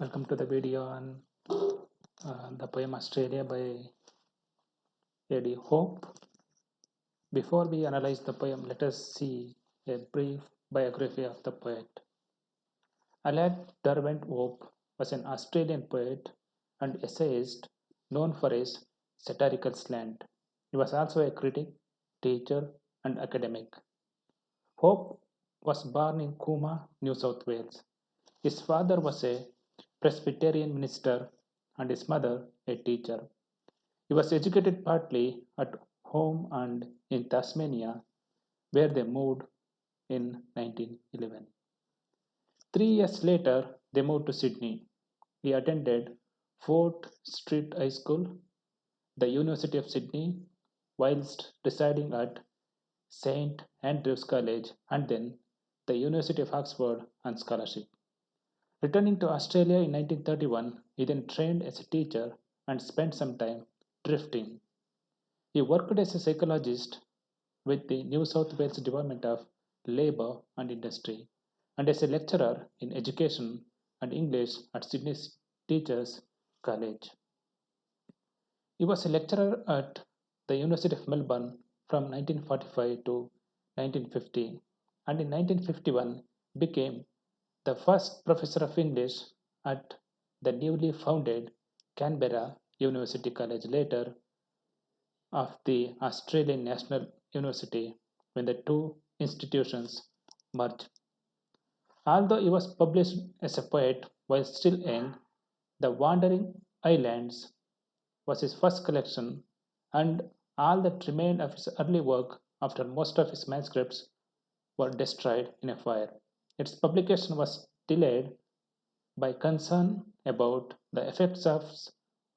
Welcome to the video on the poem Australia by A.D. Hope. Before we analyze the poem, let us see a brief biography of the poet. Aled Derwent Hope was an Australian poet and essayist known for his satirical slant. He was also a critic, teacher, and academic. Hope was born in Cooma, New South Wales. His father was a Presbyterian minister and his mother a teacher. He was educated partly at home and in Tasmania, where they moved in 1911. 3 years later, they moved to Sydney. He attended Fort Street High School, the University of Sydney, whilst residing at St Andrews College and then the University of Oxford on scholarship. Returning to Australia in 1931, he then trained as a teacher and spent some time drifting. He worked as a psychologist with the New South Wales Department of Labour and Industry and as a lecturer in education and English at Sydney Teachers College. He was a lecturer at the University of Melbourne from 1945 to 1950 and in 1951 became the first professor of English at the newly founded Canberra University College, later of the Australian National University, when the two institutions merged. Although he was published as a poet while still young, The Wandering Islands was his first collection, and all that remained of his early work after most of his manuscripts were destroyed in a fire. Its publication was delayed by concern about the effects of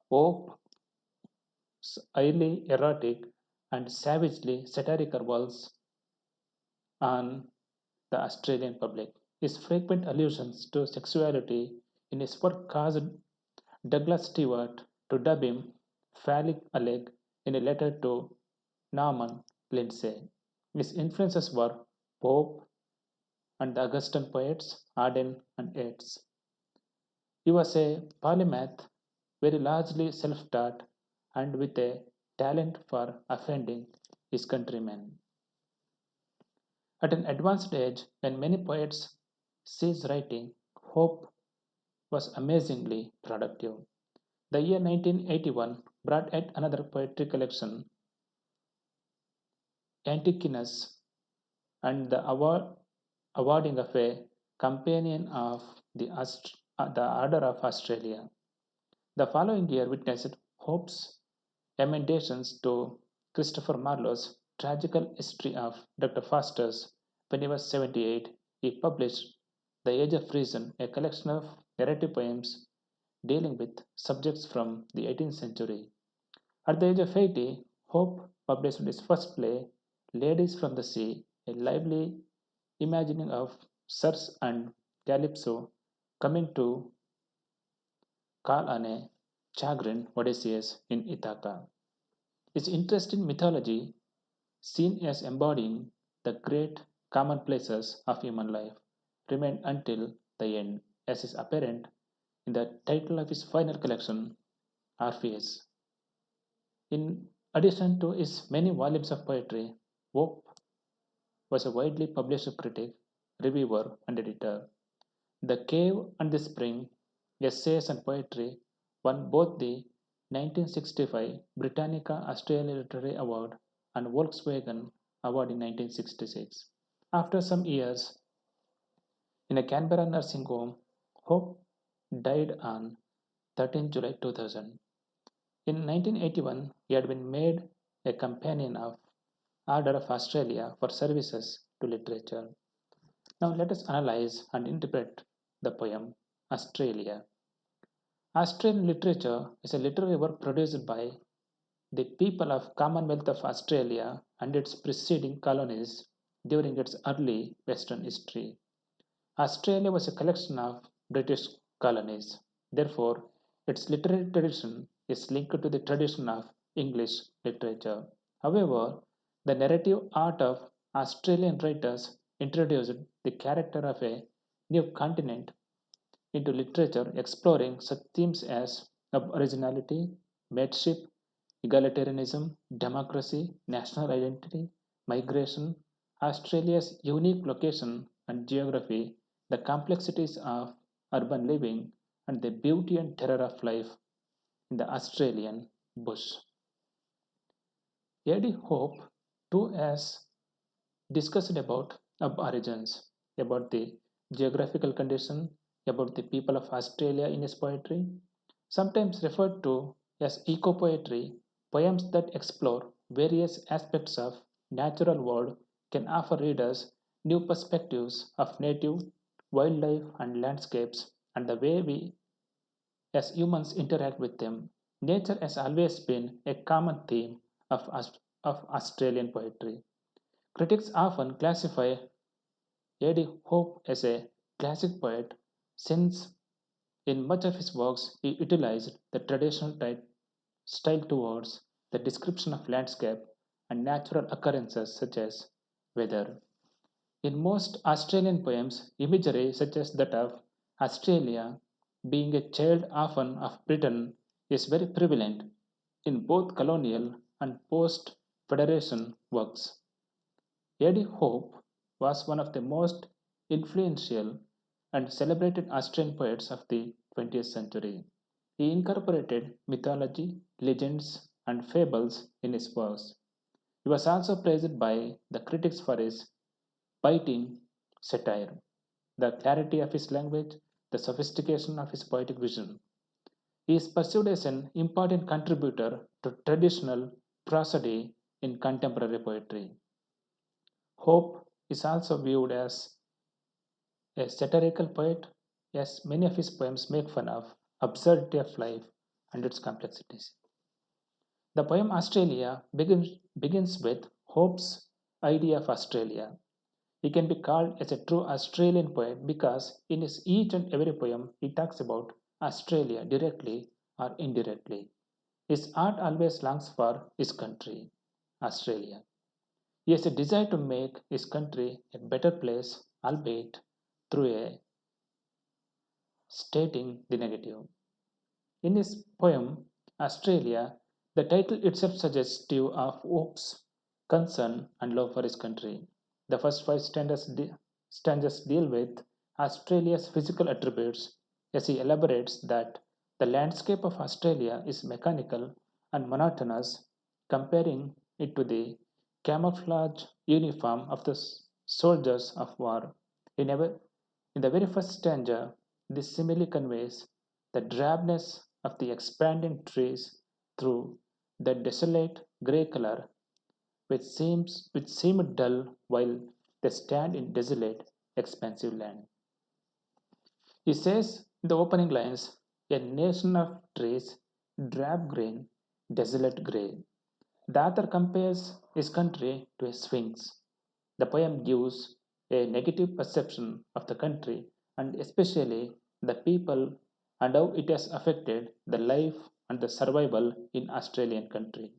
Pope's early erotic and savagely satirical works on the Australian public. His frequent allusions to sexuality in his work caused Douglas Stewart to dub him phallic Alec in a letter to Norman Lindsay. His influences were Pope and the Augustan poets Arden and Yeats. He was a polymath, very largely self taught, and with a talent for offending his countrymen. At an advanced age, when many poets ceased writing, Hope was amazingly productive. The year 1981 brought yet another poetry collection, Antiquinus, and the awarding of a companion of the Order of Australia. The following year witnessed Hope's emendations to Christopher Marlowe's tragical history of Dr. Faustus. When he was 78, he published The Age of Reason, a collection of narrative poems dealing with subjects from the 18th century. At the age of 80, Hope published his first play, Ladies from the Sea, a lively imagining of Circe and Calypso coming to call on a chagrined Odysseus in Ithaca. His interest in mythology, seen as embodying the great commonplaces of human life, remained until the end, as is apparent in the title of his final collection, Orpheus. In addition to his many volumes of poetry, Pope was a widely published critic, reviewer, and editor. The Cave and the Spring, essays and poetry, won both the 1965 Britannica Australia Literary Award and Volkswagen Award in 1966. After some years in a Canberra nursing home, Hope died on 13 July 2000. In 1981, he had been made a Companion of Order of Australia for services to literature. Now let us analyze and interpret the poem Australia. Australian literature is a literary work produced by the people of Commonwealth of Australia and its preceding colonies during its early Western history. Australia was a collection of British colonies. Therefore, its literary tradition is linked to the tradition of English literature. However, the narrative art of Australian writers introduced the character of a new continent into literature exploring such themes as originality, mateship, egalitarianism, democracy, national identity, migration, Australia's unique location and geography, the complexities of urban living, and the beauty and terror of life in the Australian bush. A.D. Hope too has discussed about origins, about the geographical condition, about the people of Australia in his poetry, sometimes referred to as eco-poetry, poems that explore various aspects of natural world can offer readers new perspectives of native wildlife and landscapes and the way we as humans interact with them. Nature has always been a common theme of, of Australian poetry. Critics often classify A.D. Hope as a classic poet since in much of his works he utilized the traditional style towards the description of landscape and natural occurrences such as weather. In most Australian poems, imagery such as that of Australia being a child orphan of Britain is very prevalent in both colonial and post Federation works. A.D. Hope was one of the most influential and celebrated Australian poets of the 20th century. He incorporated mythology, legends, and fables in his verse. He was also praised by the critics for his biting satire, the clarity of his language, the sophistication of his poetic vision. He is perceived as an important contributor to traditional prosody in contemporary poetry. Hope is also viewed as a satirical poet, as many of his poems make fun of absurdity of life and its complexities. The poem Australia begins with Hope's idea of Australia. He can be called as a true Australian poet because in his each and every poem he talks about Australia directly or indirectly. His art always longs for his country, Australia. He has a desire to make his country a better place, albeit through a stating the negative. In his poem Australia, the title itself suggestive of hopes, concern, and love for his country. The first five stanzas deal with Australia's physical attributes as he elaborates that the landscape of Australia is mechanical and monotonous, comparing it to the camouflage uniform of the soldiers of war. In, in the very first stanza, this simile conveys the drabness of the expanding trees through the desolate grey color which seem dull while they stand in desolate, expansive land. He says in the opening lines, a nation of trees, drab green, desolate grey. The author compares his country to a sphinx. The poem gives a negative perception of the country and especially the people and how it has affected the life and the survival in Australian country.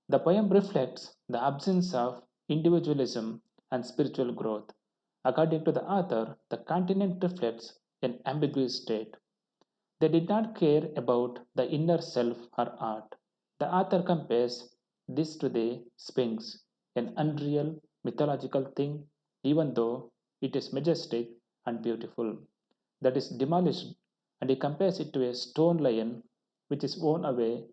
The poem reflects the absence of individualism and spiritual growth. According to the author, the continent reflects an ambiguous state. They did not care about the inner self or art. The author compares this to the Sphinx, an unreal mythological thing, even though it is majestic and beautiful, that is demolished, and he compares it to a stone lion which is worn away,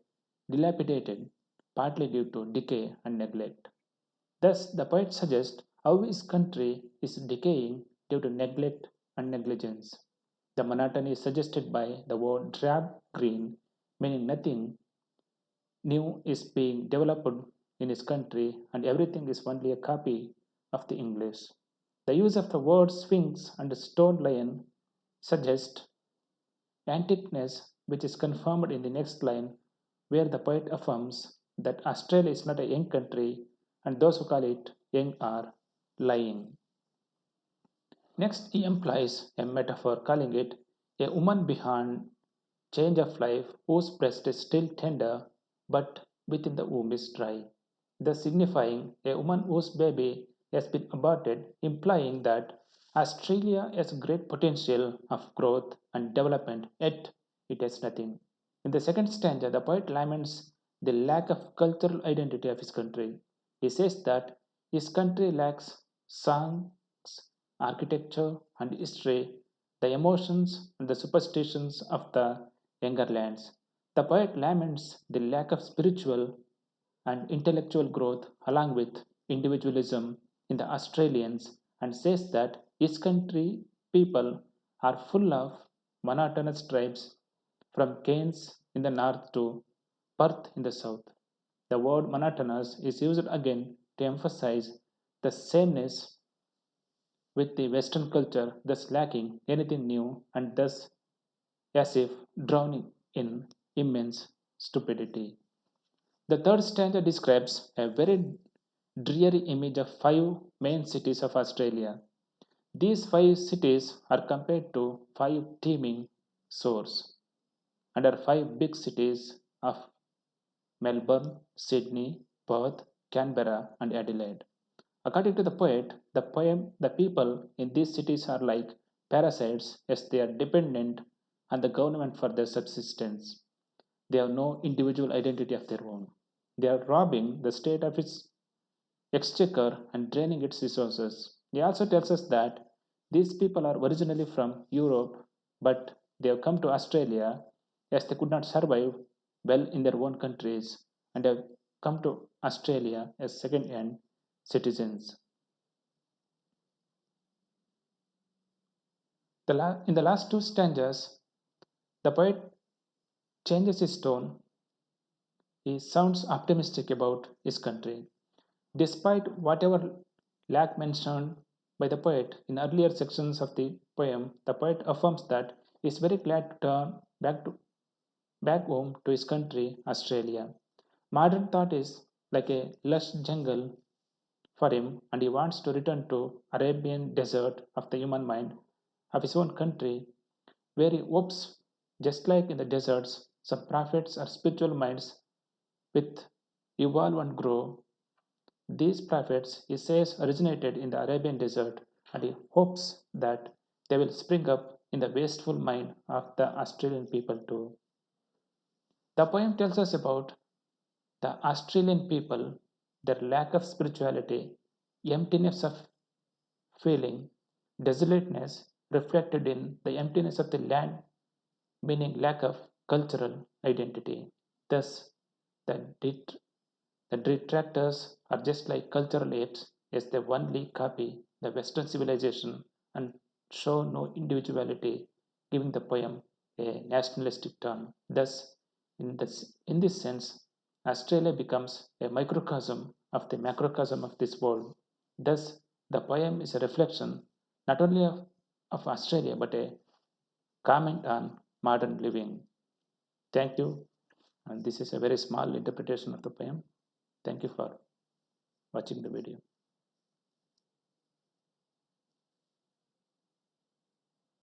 dilapidated, partly due to decay and neglect. Thus, the poet suggests how his country is decaying due to neglect and negligence. The monotony is suggested by the word drab green, meaning nothing new is being developed in his country and everything is only a copy of the English. The use of the word sphinx and stone lion suggest antiqueness, which is confirmed in the next line, where the poet affirms that Australia is not a young country and those who call it young are lying. Next, he employs a metaphor calling it a woman behind change of life whose breast is still tender but within the womb is dry, thus signifying a woman whose baby has been aborted, implying that Australia has great potential of growth and development, yet it has nothing. In the second stanza, the poet laments the lack of cultural identity of his country. He says that his country lacks songs, architecture, and history, the emotions and the superstitions of the younger lands. The poet laments the lack of spiritual and intellectual growth along with individualism in the Australians and says that his country people are full of monotonous tribes from Cairns in the north to Perth in the south. The word monotonous is used again to emphasize the sameness with the Western culture, thus lacking anything new and thus as if drowning in immense stupidity. The third stanza describes a very dreary image of five main cities of Australia. These five cities are compared to five teeming shores and are five big cities of Melbourne, Sydney, Perth, Canberra, and Adelaide. According to the poet, the people in these cities are like parasites as they are dependent on the government for their subsistence. They have no individual identity of their own. They are robbing the state of its exchequer and draining its resources. He also tells us that these people are originally from Europe, but they have come to Australia as they could not survive well in their own countries and have come to Australia as second hand citizens. In the last two stanzas, the poet changes his tone. He sounds optimistic about his country. Despite whatever lack mentioned by the poet in earlier sections of the poem, the poet affirms that he is very glad to turn back home to his country, Australia. Modern thought is like a lush jungle for him, and he wants to return to Arabian desert of the human mind of his own country, where he hopes, just like in the deserts, some prophets or spiritual minds with evolve and grow. These prophets, he says, originated in the Arabian desert, and he hopes that they will spring up in the wasteful mind of the Australian people too. The poem tells us about the Australian people, their lack of spirituality, emptiness of feeling, desolateness reflected in the emptiness of the land, meaning lack of cultural identity. Thus, the, det- the detractors are just like cultural apes, as they only copy the Western civilization and show no individuality, giving the poem a nationalistic turn. Thus, in this sense, Australia becomes a microcosm of the macrocosm of this world. Thus, the poem is a reflection not only of Australia but a comment on modern living. Thank you. And this is a very small interpretation of the poem. Thank you for watching the video.